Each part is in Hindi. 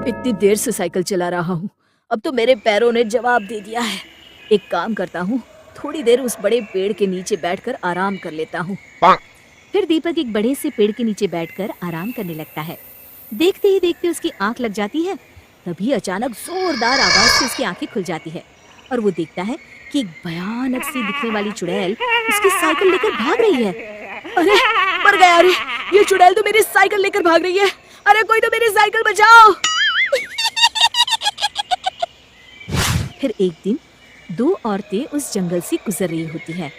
इतनी देर से साइकिल चला रहा हूँ, अब तो मेरे पैरों ने जवाब दे दिया है। एक काम करता हूँ, थोड़ी देर उस बड़े पेड़ के नीचे बैठकर आराम कर लेता हूँ। फिर दीपक एक बड़े से पेड़ के नीचे बैठकर आराम करने लगता है। देखते ही देखते उसकी आंख लग जाती है। तभी अचानक जोरदार आवाज से उसकी आंखें खुल जाती है और वो देखता है कि एक भयानक सी दिखने वाली चुड़ैल उसकी साइकिल लेकर भाग रही है। अरे मर गया रे, ये चुड़ैल तो मेरी साइकिल लेकर भाग रही है। अरे कोई तो मेरी साइकिल बचाओ। फिर एक दिन दो औरतें उस जंगल से गुजर रही होती हैं।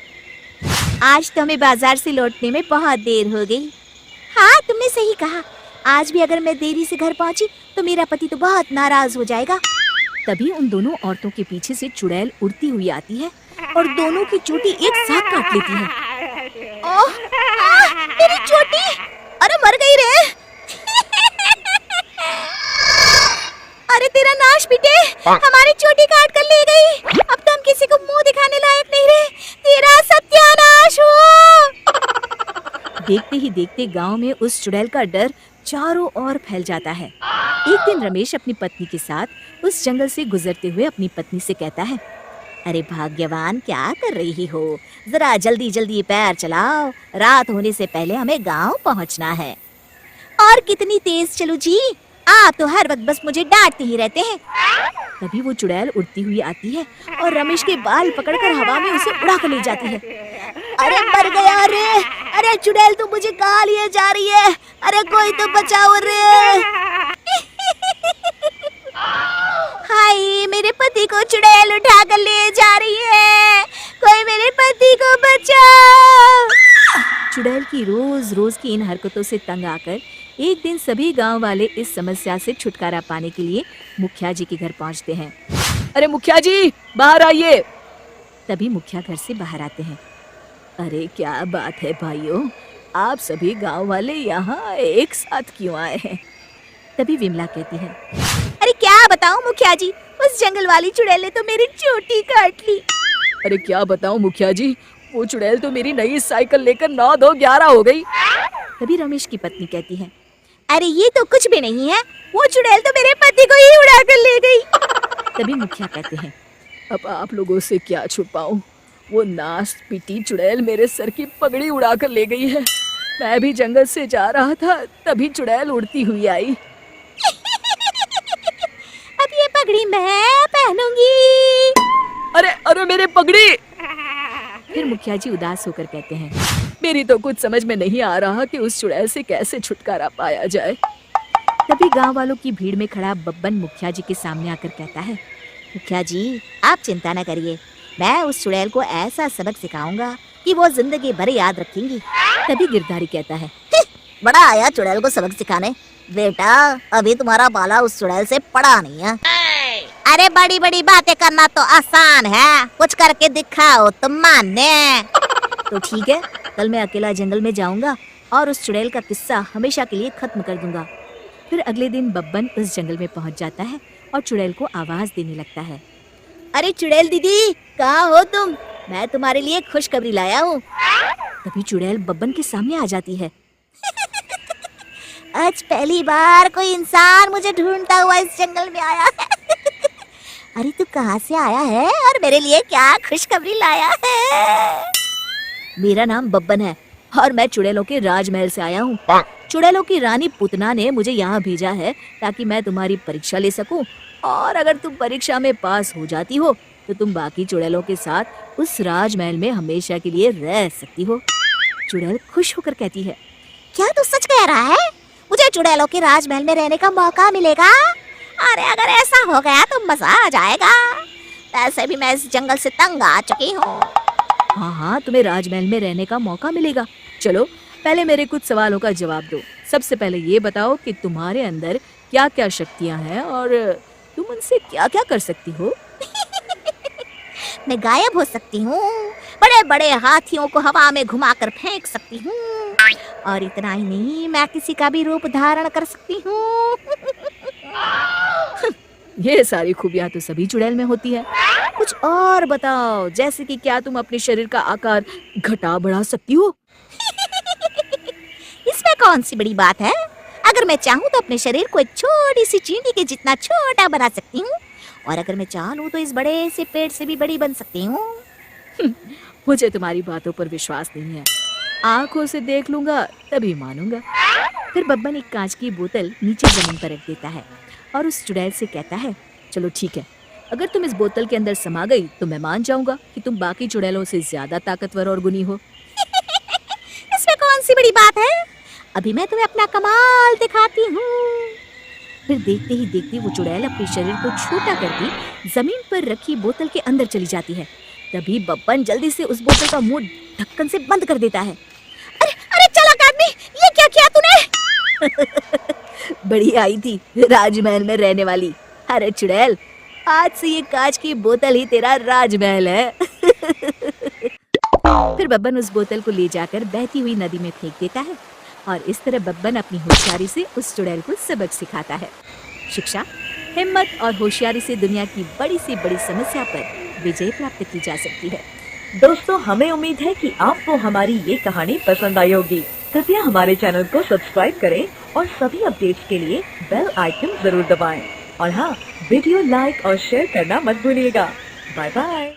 आज तो हमें बाजार से लौटने में बहुत देर हो गई। हाँ, तुमने सही कहा। आज भी अगर मैं देरी से घर पहुंची तो मेरा पति तो बहुत नाराज हो जाएगा। तभी उन दोनों औरतों के पीछे से चुड़ैल उड़ती हुई आती है और दोनों की चोटी एक साथ काट लेती है। ओह, मेरी चोटी! अरे मर गई रे! अरे तेरा नाश बिटे, हमारी चोटी काट कर ले गई। अब तो हम किसी को मुंह दिखाने लायक नहीं रहे। तेरा सत्यानाश हो। देखते ही देखते गांव में उस चुड़ैल का डर चारों ओर फैल जाता है। एक दिन रमेश अपनी पत्नी के साथ उस जंगल से गुजरते हुए अपनी पत्नी से कहता है, अरे भाग्यवान, क्या कर रही हो? जरा जल्दी जल्दी पैर चलाओ, रात होने से पहले हमें गांव पहुंचना है। और कितनी तेज चलूं जी? आप तो हर वक्त बस मुझे डांटते ही रहते हैं। तभी वो चुड़ैल उड़ती हुई आती है और रमेश के बाल पकड़कर हवा में उसे उड़ा कर ले जाती है। अरे मर गया रे! अरे चुड़ैल तो मुझे कहा लिए जा रही है। अरे कोई तो बचाओ रे! हाय, मेरे पति को चुड़ैल उठा कर ले जा रही है। कोई मेरे पति को बचाओ! चुड़ैल की रोज रोज की इन हरकतों से तंग आकर एक दिन सभी गांव वाले इस समस्या से छुटकारा पाने के लिए मुखिया जी के घर पहुंचते हैं। अरे मुखिया जी, बाहर आइए। तभी मुखिया घर से बाहर आते हैं। अरे क्या बात है भाइयों, आप सभी गांव वाले यहाँ एक साथ क्यों आए हैं? तभी विमला कहती है, अरे क्या बताऊं मुखिया जी, उस जंगल वाली चुड़ैल ने तो मेरी चोटी काट ली। अरे क्या बताऊं मुखिया जी, वो चुड़ैल तो मेरी नई साइकिल लेकर 9-2-11 हो गई। तभी रमेश की पत्नी कहती है, अरे ये तो कुछ भी नहीं है, वो चुड़ैल तो मेरे पति को ही उड़ा कर ले गई। तभी मुखिया कहते हैं, अब आप लोगों से क्या छुपाऊं, वो नाश पिटी चुड़ैल मेरे सर की पगड़ी उड़ा कर ले गई है। मैं भी जंगल से जा रहा था, तभी चुड़ैल उड़ती हुई आई। अब ये पगड़ी मैं पहनूंगी। अरे अरे मेरे पगड़ी! फिर मुखिया जी उदास होकर कहते हैं, मेरी तो कुछ समझ में नहीं आ रहा कि उस चुड़ैल से कैसे छुटकारा पाया जाए। तभी गांव वालों की भीड़ में खड़ा बब्बन मुखिया जी के सामने आकर कहता है, मुखिया जी, आप चिंता न करिए, मैं उस चुड़ैल को ऐसा सबक सिखाऊंगा कि वो जिंदगी भर याद रखेंगी। तभी गिरधारी कहता है, बड़ा आया चुड़ैल को सबक सिखाने। बेटा, अभी तुम्हारा बाला उस चुड़ैल से पड़ा नहीं है। अरे बड़ी बड़ी बातें करना तो आसान है, कुछ करके दिखाओ तुम माने। तो ठीक है, कल मैं अकेला जंगल में जाऊंगा और उस चुड़ैल का किस्सा हमेशा के लिए खत्म कर दूंगा। फिर अगले दिन बब्बन उस जंगल में पहुंच जाता है और चुड़ैल को आवाज देने लगता है, अरे चुड़ैल दीदी, कहाँ हो तुम? मैं तुम्हारे लिए खुशखबरी लाया हूँ। तभी चुड़ैल बब्बन के सामने आ जाती है। आज पहली बार कोई इंसान मुझे ढूंढता हुआ इस जंगल में आया है। अरे तू कहाँ से आया है और मेरे लिए क्या खुशखबरी लाया है? मेरा नाम बब्बन है और मैं चुड़ैलों के राजमहल से आया हूँ। चुड़ैलों की रानी पुतना ने मुझे यहाँ भेजा है ताकि मैं तुम्हारी परीक्षा ले सकूं, और अगर तुम परीक्षा में पास हो जाती हो तो तुम बाकी चुड़ैलों के साथ उस राजमहल में हमेशा के लिए रह सकती हो। चुड़ैल खुश होकर कहती है, क्या तू सच कह रहा है? मुझे चुड़ैलों के राजमहल में रहने का मौका मिलेगा? अरे अगर ऐसा हो गया तो मजा आ जाएगा। वैसे भी मैं इस जंगल से तंग आ चुकी हूँ। हाँ हाँ, तुम्हें राजमहल में रहने का मौका मिलेगा। चलो पहले मेरे कुछ सवालों का जवाब दो। सबसे पहले ये बताओ कि तुम्हारे अंदर क्या क्या शक्तियाँ हैं और तुम उनसे क्या क्या कर सकती हो? मैं गायब हो सकती हूँ, बड़े बड़े हाथियों को हवा में घुमाकर फेंक सकती हूँ, और इतना ही नहीं, मैं किसी का भी रूप धारण कर सकती हूँ। ये सारी खूबियाँ तो सभी चुड़ैल में होती है। कुछ और बताओ, जैसे कि क्या तुम अपने शरीर का आकार घटा बढ़ा सकती हो? इसमें कौन सी बड़ी बात है? अगर और मैं चाहूँ तो अपने शरीर को एक छोटी सी चींटी के जितना छोटा बना सकती हूँ, और अगर मैं चाहूँ तो इस बड़े से पेड़ से भी बड़ी बन सकती हूँ। मुझे तुम्हारी बातों पर विश्वास नहीं है, आंखों से देख लूंगा तभी मानूंगा। फिर बब्बन एक कांच की बोतल नीचे जमीन पर रख देता है और उस चुड़ैल से कहता है, चलो ठीक है, अगर तुम इस बोतल के अंदर समा गई तो मैं मान जाऊंगा कि तुम बाकी चुड़ैलों से ज्यादा ताकतवर और गुनी हो। इसमें कौन सी बड़ी बात है, अभी मैं तुम्हें अपना कमाल दिखाती हूँ। फिर देखते ही देखते वो चुड़ैल अपने शरीर को छोटा करके जमीन पर रखी बोतल के अंदर चली जाती है। तभी बब्बन जल्दी से उस बोतल का मुंह ढक्कन से बंद कर देता है। अरे अरे चालाक आदमी, ये क्या किया तूने? बड़ी आई थी राजमहल में रहने वाली। अरे चुड़ैल, आज से ये कांच की बोतल ही तेरा राजमहल है। फिर बब्बन उस बोतल को ले जाकर बहती हुई नदी में फेंक देता है और इस तरह बब्बन अपनी होशियारी से उस चुड़ैल को सबक सिखाता है। शिक्षा, हिम्मत और होशियारी से दुनिया की बड़ी से बड़ी समस्या पर विजय प्राप्त की जा सकती है। दोस्तों, हमें उम्मीद है कि आपको हमारी ये कहानी पसंद आई होगी। कृपया हमारे चैनल को सब्सक्राइब करें और सभी अपडेट्स के लिए बेल आइकन जरूर दबाएं। और हाँ, वीडियो लाइक और शेयर करना मत भूलिएगा। Bye bye.